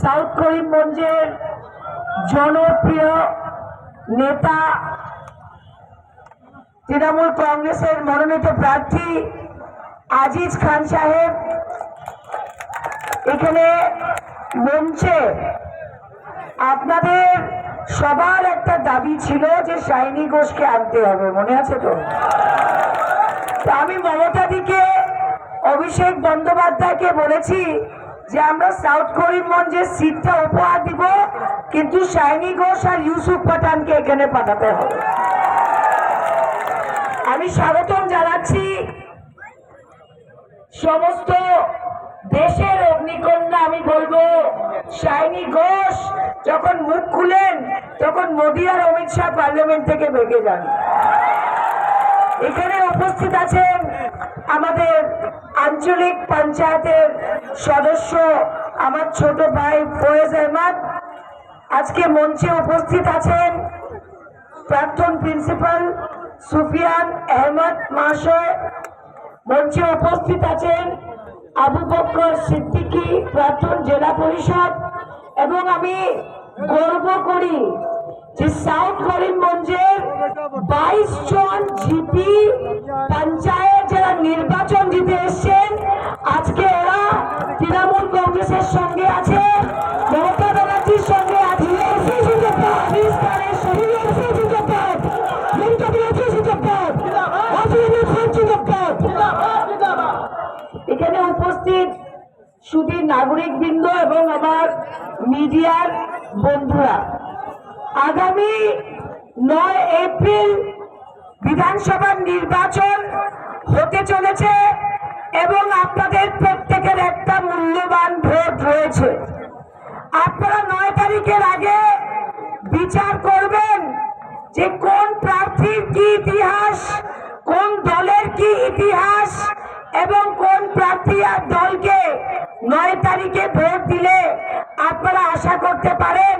South করিমগঞ্জের জনপ্রিয় নেতা তৃণমূল কংগ্রেসের মনোনীত প্রার্থী আজিজ খান সাহেব এখানে মঞ্চে। আপনাদের সবার একটা দাবি ছিল যে শাইনি ঘোষকে আনতে হবে, মনে আছে তো? আমি মমতাদিকে, অভিষেক বন্দ্যোপাধ্যায়কে বলেছি যে আমরা সাউথ করিমগঞ্জের সিটটা উপহার দিব, কিন্তু শাইনি ঘোষ আর ইউসুফ পাঠানকে এখানে পাঠাতে হবে। আমি স্বাগতম জানাচ্ছি সমস্ত দেশের অগ্নিকন্যা। আমি বলবো শাইনি ঘোষ যখন মুখ খুলেন তখন মোদী আর অমিত শাহ পার্লামেন্ট থেকে ভেগে যান। এখানে উপস্থিত আছেন আমাদের আঞ্চলিক পঞ্চায়েতের সদস্য আমার ছোট ভাই ফয়েজ আহমদ। আজকে মঞ্চে উপস্থিত আছেন প্রাক্তন প্রিন্সিপাল সুফিয়ান আহমদ মহাশয়। মঞ্চে উপস্থিত আছেন আবু বকর সিদ্দিকী, প্রাক্তন জেলা পরিষদ। এবং আমি গর্ব করি যে সাউথ করিমগঞ্জের 22 জন জিপি পঞ্চায়েত যারা নির্বাচন জিতে এসছেন, আজকে এরা তৃণমূল কংগ্রেসের সঙ্গে আছে, মমতা ব্যানার্জির সঙ্গে আছে। এখানে উপস্থিত শুধু নাগরিক বৃন্দ এবং আমার মিডিয়ার বন্ধুরা, আগামী 9 এপ্রিল বিধানসভার নির্বাচন হতে চলেছে এবং আপনাদের প্রত্যেকের একটা মূল্যবান ভোট রয়েছে। আপনারা 9 তারিখের আগে বিচার করবেন যে কোন প্রার্থীর কি ইতিহাস, কোন দলের কি ইতিহাস, এবং কোন প্রার্থী আর দলকে 9 তারিখে ভোট দিলে আপনারা আশা করতে পারেন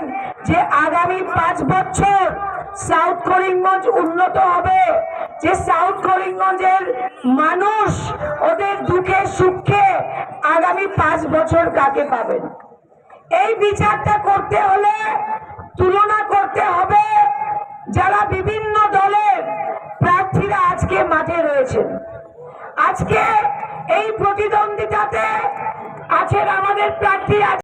যে আগামী 5 বছর সাউথ করিমগঞ্জ উন্নত হবে, যে সাউথ করিমগঞ্জের মানুষ ওদের দুঃখে সুখে আগামী 5 বছর কাকে পাবেন। এই বিচারটা করতে হলে তুলনা করতে হবে যারা বিভিন্ন দলের প্রার্থীরা আজকে মাঠে রয়েছেন। আজকে এই প্রতিদ্বন্দ্বিতাতে আছেন আমাদের প্রার্থী